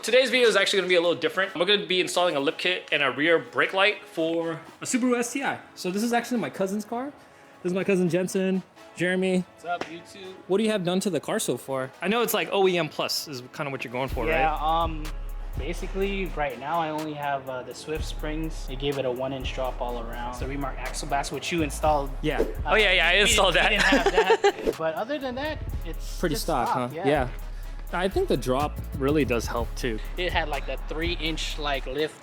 Today's video is actually going to be a little different. We're going to be installing a lip kit and a rear brake light for a Subaru STI. So this is actually my cousin's car. This is my cousin Jensen, Jeremy. What's up, YouTube? What do you have done to the car so far? I know it's like OEM plus is kind of what you're going for, right? Yeah, basically right now I only have the Swift springs. They gave it a 1-inch drop all around. So remark axle backs, which you installed. Yeah. Oh yeah, I installed that. We didn't have that. But other than that, it's pretty just stock, huh? Yeah. I think the drop really does help too. It had like that 3-inch like lift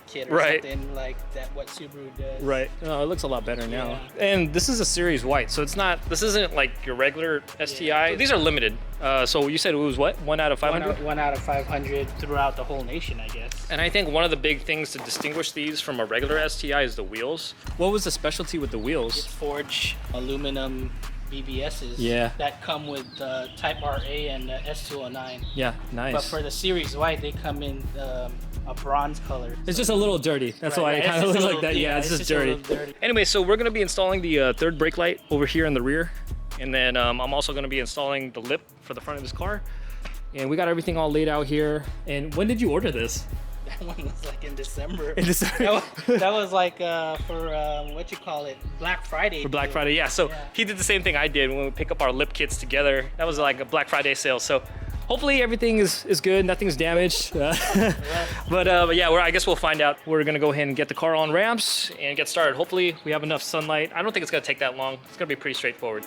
kit or something like that. What Subaru does. Right. No, it looks a lot better now. Yeah. And this is a Series White, so it's not. This isn't like your regular STI. Yeah. So these are limited. So you said it was what? 1 out of 500. 1 out of 500 throughout the whole nation, I guess. And I think one of the big things to distinguish these from a regular STI is the wheels. What was the specialty with the wheels? It's forged aluminum BBSs that come with Type RA and S209. Yeah, nice. But for the Series White, they come in a bronze color. It's just a little dirty. That's why it kind of looks like that. Yeah, it's just dirty. Anyway, so we're going to be installing the third brake light over here in the rear. And then I'm also going to be installing the lip for the front of this car. And we got everything all laid out here. And when did you order this? That one was like in December. In December? that was like for, what you call it, Black Friday. For Black Friday, yeah. So he did the same thing I did when we pick up our lip kits together. That was like a Black Friday sale. So hopefully everything is good, nothing's damaged. But yeah, I guess we'll find out. We're gonna go ahead and get the car on ramps and get started. Hopefully we have enough sunlight. I don't think it's gonna take that long. It's gonna be pretty straightforward.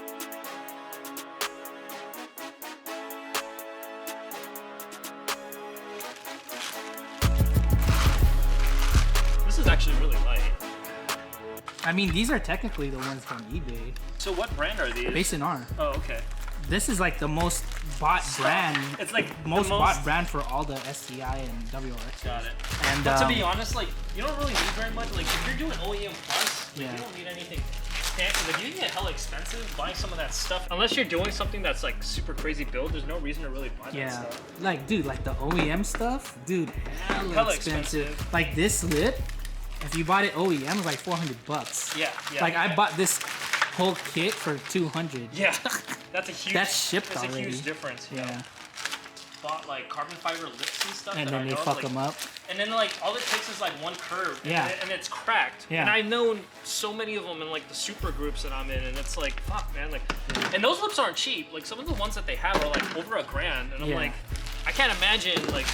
This is actually really light. I mean, these are technically the ones from eBay. So what brand are these? Bayson R. Oh, okay. This is like the most bought brand. It's like most bought brand for all the STI and WRX. Got it. And but to be honest, like you don't really need very much. Like if you're doing OEM plus, like, you don't need anything fancy. Like you can get hella expensive buying some of that stuff. Unless you're doing something that's like super crazy build, there's no reason to really buy that stuff. Like dude, like the OEM stuff, dude, hella expensive. Like this lip, if you bought it OEM, it's like $400. Yeah. Like I bought this whole kit for 200. Yeah, that's a huge. That's shipped already. That's a huge difference. Yeah. Bought like carbon fiber lips and stuff. And then they fuck them up. And then like all it takes is like one curve. Yeah. And it's cracked. Yeah. And I've known so many of them in like the super groups that I'm in, and it's like fuck, man. Like, and those lips aren't cheap. Like some of the ones that they have are like over $1,000, and I'm like, I can't imagine like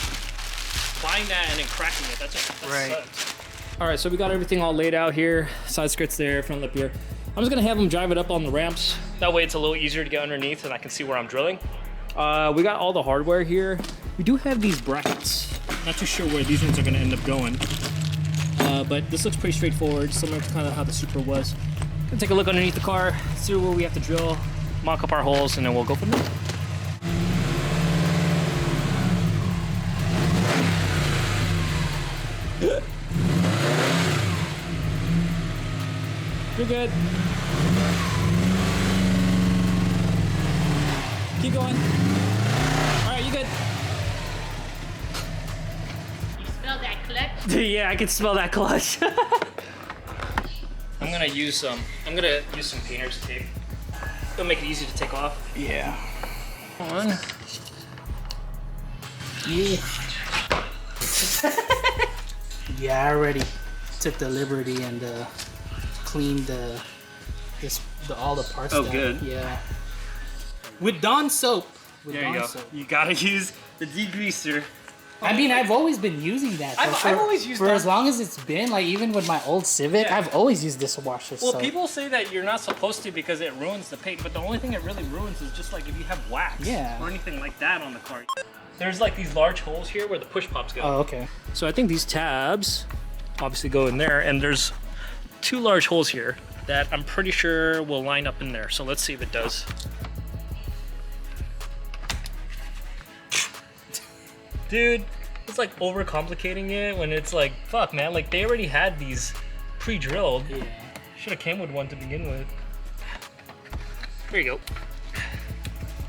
buying that and then cracking it. That sucks. All right, so we got everything all laid out here. Side skirts there, front lip here. I'm just gonna have them drive it up on the ramps. That way it's a little easier to get underneath and I can see where I'm drilling. We got all the hardware here. We do have these brackets. Not too sure where these ones are gonna end up going. But this looks pretty straightforward, similar to kind of how the Supra was. Gonna take a look underneath the car, see where we have to drill, mock up our holes, and then we'll go from there. You're good. Keep going. All right, you good. You smell that clutch? Yeah, I can smell that clutch. I'm gonna use some painter's tape. It'll make it easy to take off. Yeah. One. Yeah. Yeah, I already took the liberty and cleaned all the parts. Oh, down. good. Yeah. With Dawn soap. There you go. You gotta use the degreaser. I mean, I've always been using that. I've always used for as long as it's been. Like even with my old Civic, I've always used this washer. Well, people say that you're not supposed to because it ruins the paint, but the only thing it really ruins is just like if you have wax or anything like that on the car. There's like these large holes here where the push pops go. Oh, okay. So I think these tabs obviously go in there, and there's 2 large holes here that I'm pretty sure will line up in there. So let's see if it does. Dude, it's like overcomplicating it when it's like, fuck man, like they already had these pre-drilled. Yeah. Should have came with one to begin with. There you go.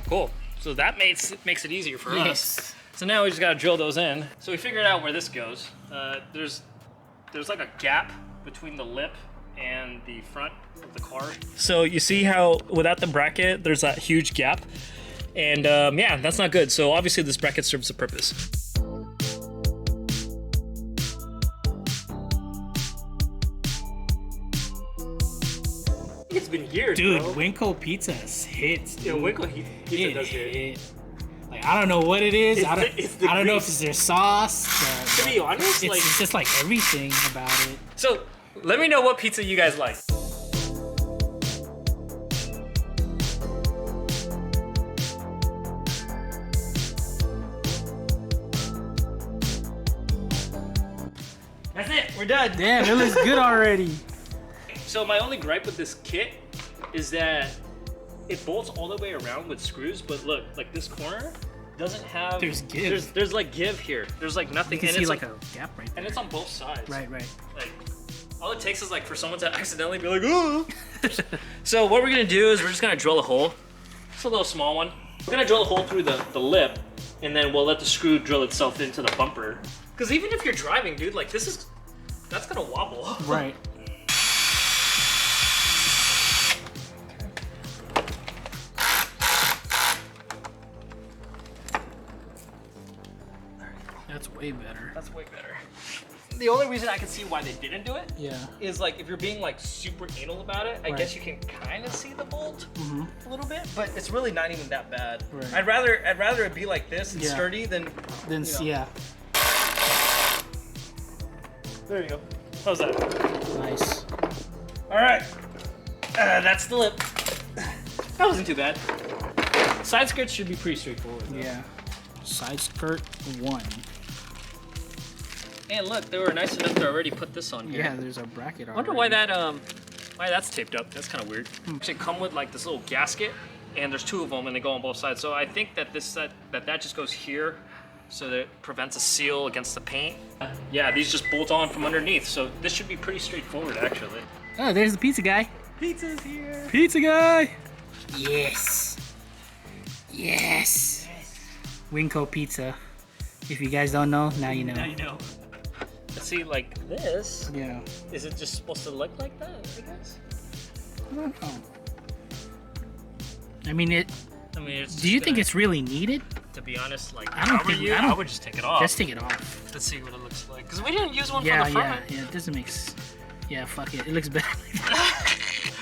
Cool. So that makes it easier for us. So now we just gotta drill those in. So we figured out where this goes. There's like a gap between the lip and the front of the car. So you see how without the bracket, there's that huge gap. And yeah, that's not good. So obviously this bracket serves a purpose. It's been years, dude. bro. Winko pizza hits. Dude. Yeah, Winko pizza does hit. Like, I don't know what it is. I don't know if it's their sauce. To be honest, it's just like everything about it. So let me know what pizza you guys like. That's it. We're done. Damn, it looks good already. So my only gripe with this kit is that it bolts all the way around with screws, but look, like this corner doesn't have. There's give. There's like give here. There's like nothing. You can and see it's like a gap right there. And it's on both sides. Right. Like all it takes is like for someone to accidentally be like, oh. So what we're gonna do is we're just gonna drill a hole. It's a little small one. We're gonna drill a hole through the lip, and then we'll let the screw drill itself into the bumper. Because even if you're driving, dude, like that's gonna wobble. Right. That's way better. That's way better. The only reason I can see why they didn't do it is like if you're being like super anal about it, I guess you can kind of see the bolt a little bit, but it's really not even that bad. Right. I'd rather it be like this and sturdy than yeah. There you go. How's that? Nice. All right. That's the lip. That wasn't too bad. Side skirts should be pretty straightforward, though. Yeah. Side skirt 1. And look, they were nice enough to already put this on here. Yeah, there's a bracket on. I wonder why that's taped up. That's kind of weird. Actually come with like this little gasket, and there's 2 of them, and they go on both sides. So I think that that just goes here, so that it prevents a seal against the paint. Yeah, these just bolt on from underneath. So this should be pretty straightforward, actually. Oh, there's the pizza guy. Pizza's here. Pizza guy. Yes. Winko Pizza. If you guys don't know, now you know. Now you know. See, like this. Yeah. Is it just supposed to look like that, I guess? I don't know. I mean, it's. Do you think it's really needed? To be honest, like, I would just take it off. Just take it off. Let's see what it looks like. Because we didn't use one for Yeah, the front. yeah. It doesn't make. Yeah, fuck it. It looks better.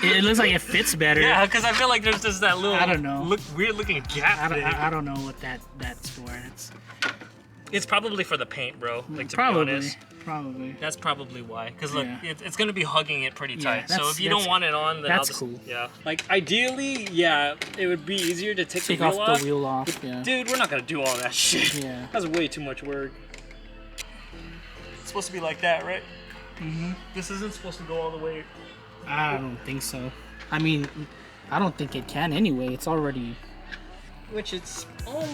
It looks like it fits better. Yeah, because I feel like there's just that little. I don't know. Weird looking gap. I don't know what that's for. It's probably for the paint, bro. Like, to be honest. Probably. That's probably why. Because look, it's gonna be hugging it pretty tight. So if you don't want it on, then that's I'll just, cool. Yeah. Like ideally, yeah, it would be easier to take the wheel off the wheel off. Yeah. Dude, we're not gonna do all that shit. Yeah. That's way too much work. It's supposed to be like that, right? Mhm. This isn't supposed to go all the way. I don't think so. I mean, I don't think it can anyway. It's already. Which it's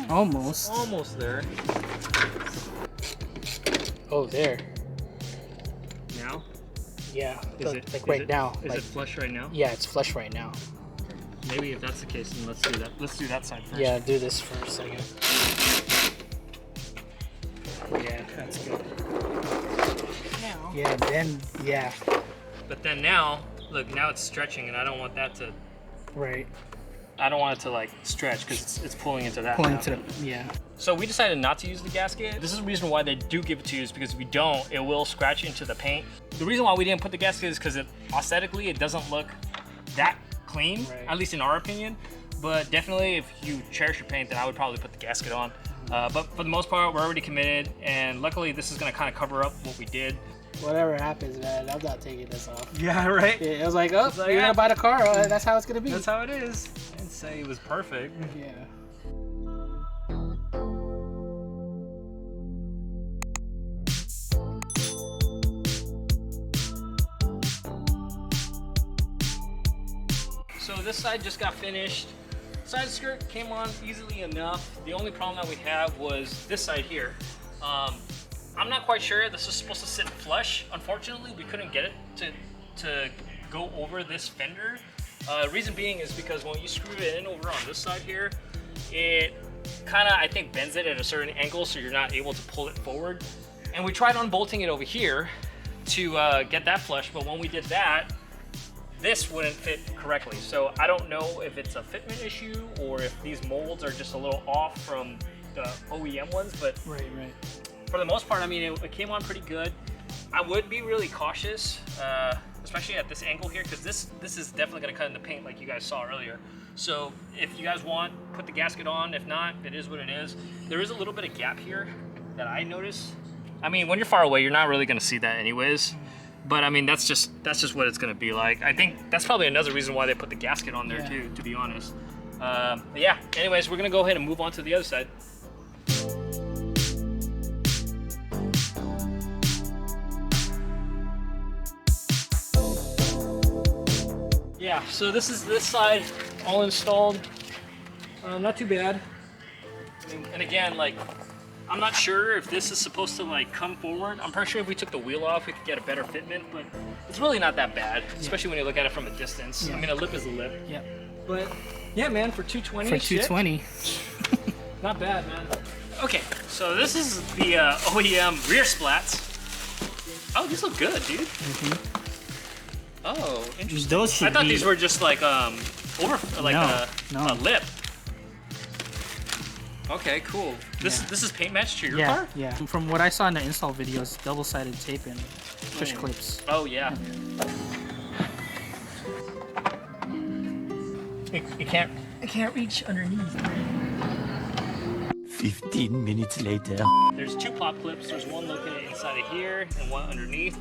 almost there. Oh, there. Now? Yeah. Is it like right now? Is it flush right now? Yeah, it's flush right now. Maybe if that's the case, then let's do that. Let's do that side first. Yeah, do this first, I guess. Yeah, that's good. Now. Yeah, then yeah. But then now, look, now it's stretching, and I don't want that to. Right. I don't want it to like stretch because it's pulling into that. Yeah. So we decided not to use the gasket. This is the reason why they do give it to you, is because if we don't, it will scratch into the paint. The reason why we didn't put the gasket is because aesthetically it doesn't look that clean, at least in our opinion. But definitely, if you cherish your paint, then I would probably put the gasket on. But for the most part, we're already committed, and luckily this is gonna kind of cover up what we did. Whatever happens, man, I'm not taking this off. Yeah, right? Yeah, it was like, oh, you're gonna buy the car, that's how it's gonna be. That's how it is. I didn't say it was perfect. Yeah. So this side just got finished. Side skirt came on easily enough. The only problem that we have was this side here. I'm not quite sure. This is supposed to sit flush. Unfortunately, we couldn't get it to go over this fender. Reason being is because when you screw it in over on this side here, it kind of, I think, bends it at a certain angle, so you're not able to pull it forward. And we tried unbolting it over here to get that flush, but when we did that, this wouldn't fit correctly. So I don't know if it's a fitment issue or if these molds are just a little off from the OEM ones, but right. For the most part, I mean, it came on pretty good. I would be really cautious, especially at this angle here, because this is definitely going to cut into paint like you guys saw earlier. So if you guys want, put the gasket on. If not, it is what it is. There is a little bit of gap here that I noticed. I mean, when you're far away, you're not really going to see that anyways. But I mean, that's just what it's going to be like. I think that's probably another reason why they put the gasket on there too, to be honest. But yeah, anyways, we're going to go ahead and move on to the other side. Yeah, so this is this side all installed. Not too bad. I mean, and again, like, I'm not sure if this is supposed to like come forward. I'm pretty sure if we took the wheel off, we could get a better fitment, but it's really not that bad, especially when you look at it from a distance. I mean, a lip is a lip. Yeah. But yeah, man, for 220. For 220. Not bad, man. Okay, so this is the OEM rear splats. Oh, these look good, dude. Mm-hmm. Oh, interesting. Those should I thought be... these were just like a lip. Okay, cool. This is paint matched to your car? Yeah. From what I saw in the install videos, double-sided tape and push clips. Oh yeah. It can't reach underneath. 15 minutes later. There's 2 pop clips. There's one located inside of here and one underneath.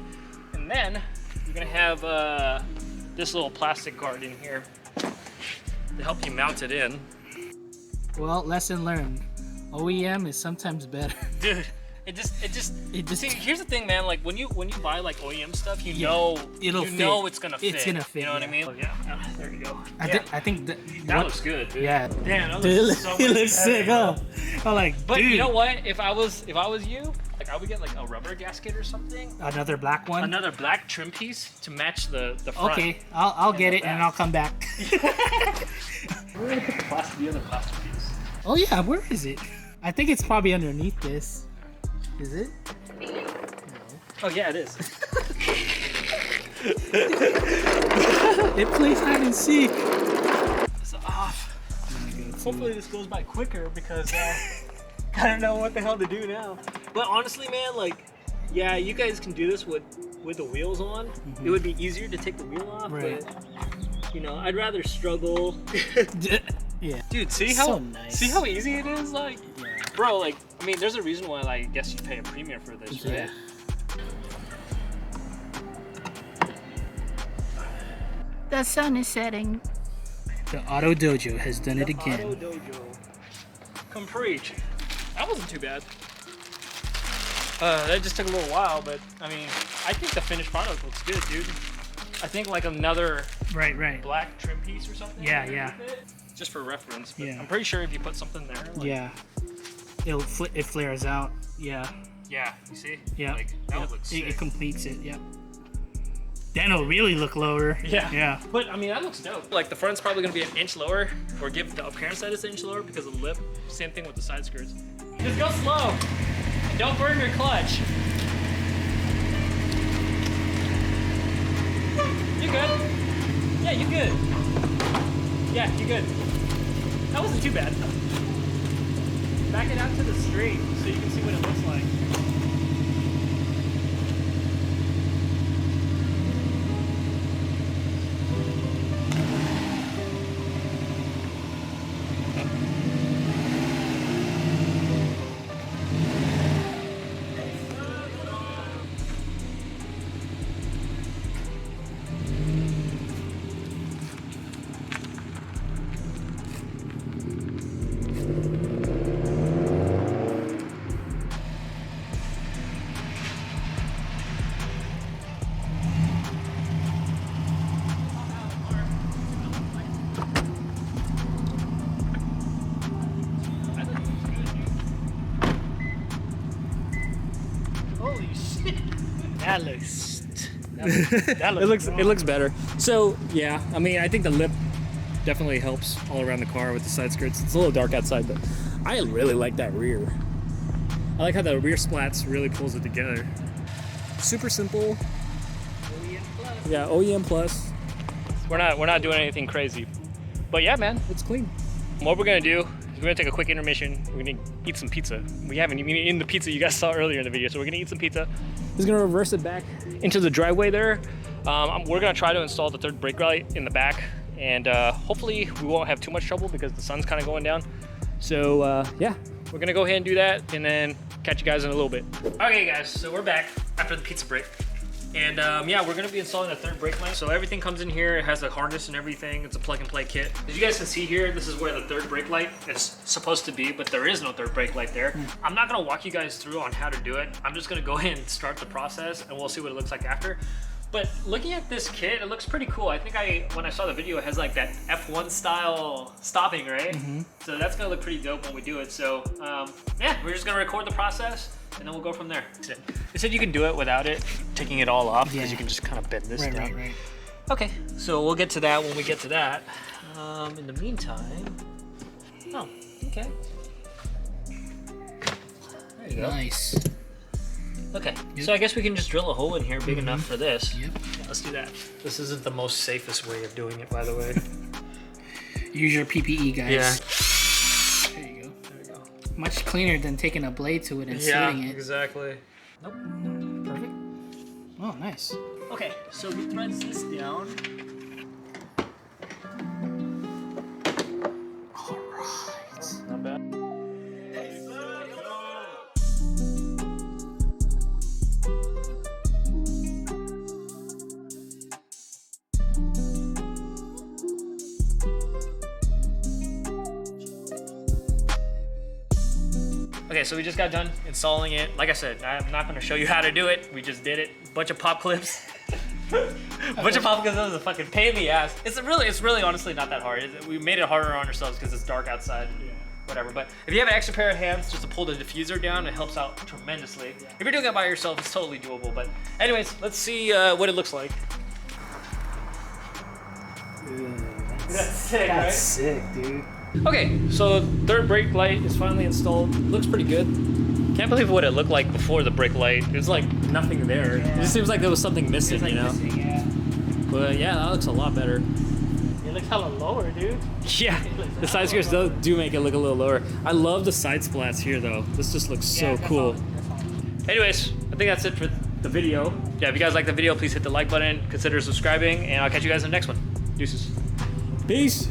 And then you're gonna have this little plastic guard in here to help you mount it in. Well, lesson learned. OEM is sometimes better. Dude, it just see, here's the thing, man, like when you buy like OEM stuff, you know it's gonna fit. It's gonna fit. You know what I mean? Yeah. There you go. I think that looks good, dude. Yeah. Damn, that looks so much better. It looks sick, huh? I'm like, but dude. You know what? If I was you, like I would get like a rubber gasket or something. Another black one. Another black trim piece to match the front. Okay, I'll get it and I'll come back. We're gonna put the other plastic piece. Oh yeah, where is it? I think it's probably underneath this. Is it? No. Oh yeah, it is. It plays hide and seek. It's off. Hopefully this goes by quicker because I don't know what the hell to do now. But honestly, man, like, yeah, you guys can do this with the wheels on. Mm-hmm. It would be easier to take the wheel off, right. But you know, I'd rather struggle. Yeah. Dude, see how easy it is? Like, bro, like, I mean, there's a reason why, like, I guess you pay a premium for this, right? Yeah. The sun is setting. The Auto Dojo has done it again. Auto Dojo. Come preach. That wasn't too bad. That just took a little while, but I mean, I think the finished product looks good, dude. I think like another black trim piece or something. Yeah. Just for reference, but Yeah. I'm pretty sure if you put something there, like, Yeah. It flares out. Yeah. Yeah, you see? Yeah. Like, that would look sick. It completes it. Yep. Then it'll really look lower. Yeah. But I mean, that looks dope. Like the front's probably gonna be an inch lower, or give the appearance that it's an inch lower because of the lip. Same thing with the side skirts. Just go slow. Don't burn your clutch. You good? Yeah, you good. Yeah, you good. That wasn't too bad. Back it out to the straight so you can see what it looks like. Holy shit! That looks. It looks better. So yeah, I mean, I think the lip definitely helps all around the car with the side skirts. It's a little dark outside, but I really like that rear. I like how the rear splats really pulls it together. Super simple. OEM Plus. Yeah, OEM Plus. We're not doing anything crazy. But yeah, man, it's clean. What we're gonna do is we're gonna take a quick intermission. We're gonna eat some pizza. We haven't even eaten the pizza you guys saw earlier in the video, so we're gonna eat some pizza. Just gonna reverse it back into the driveway there. We're gonna try to install the third brake light in the back, and hopefully we won't have too much trouble because the sun's kind of going down. So yeah, we're gonna go ahead and do that, and then catch you guys in a little bit. Okay guys, so we're back after the pizza break. And yeah, we're gonna be installing a third brake light. So everything comes in here, it has a harness and everything. It's a plug and play kit. As you guys can see here, this is where the third brake light is supposed to be, but there is no third brake light there. I'm not gonna walk you guys through on how to do it. I'm just gonna go ahead and start the process and we'll see what it looks like after. But looking at this kit, it looks pretty cool. I think when I saw the video, it has like that F1 style stopping, right? So that's gonna look pretty dope when we do it. So yeah, we're just gonna record the process and then we'll go from there. They said you can do it without it taking it all off because you can just kind of bend this down. Right. Okay, so we'll get to that when we get to that. In the meantime, oh, okay. There you go. Nice. Okay, so I guess we can just drill a hole in here big enough for this. Yep. Yeah, let's do that. This isn't the most safest way of doing it, by the way. Use your PPE, guys. Yeah. There you go. There we go. Much cleaner than taking a blade to it and slitting it. Exactly. Nope. Perfect. Oh, nice. Okay, so we threads this down. All right. Not bad. Okay, so we just got done installing it. Like I said, I'm not gonna show you how to do it. We just did it. Bunch of pop clips. Bunch of pop clips. That was a fucking pain in the ass. It's really honestly not that hard. We made it harder on ourselves because it's dark outside. Yeah. Whatever. But if you have an extra pair of hands just to pull the diffuser down, it helps out tremendously. Yeah. If you're doing it by yourself, it's totally doable. But anyways, let's see what it looks like. That's sick, right? That's sick, dude. Okay, so third brake light is finally installed. Looks pretty good. Can't believe what it looked like before the brake light. There's like nothing there. Yeah. It just seems like there was something missing, like, you know? Missing, yeah. But yeah, that looks a lot better. It looks hella lower, dude. Yeah, the side skirts do make it look a little lower. I love the side splats here though. This just looks so cool. Anyways, I think that's it for the video. Yeah, if you guys like the video, please hit the like button, consider subscribing, and I'll catch you guys in the next one. Deuces. Peace.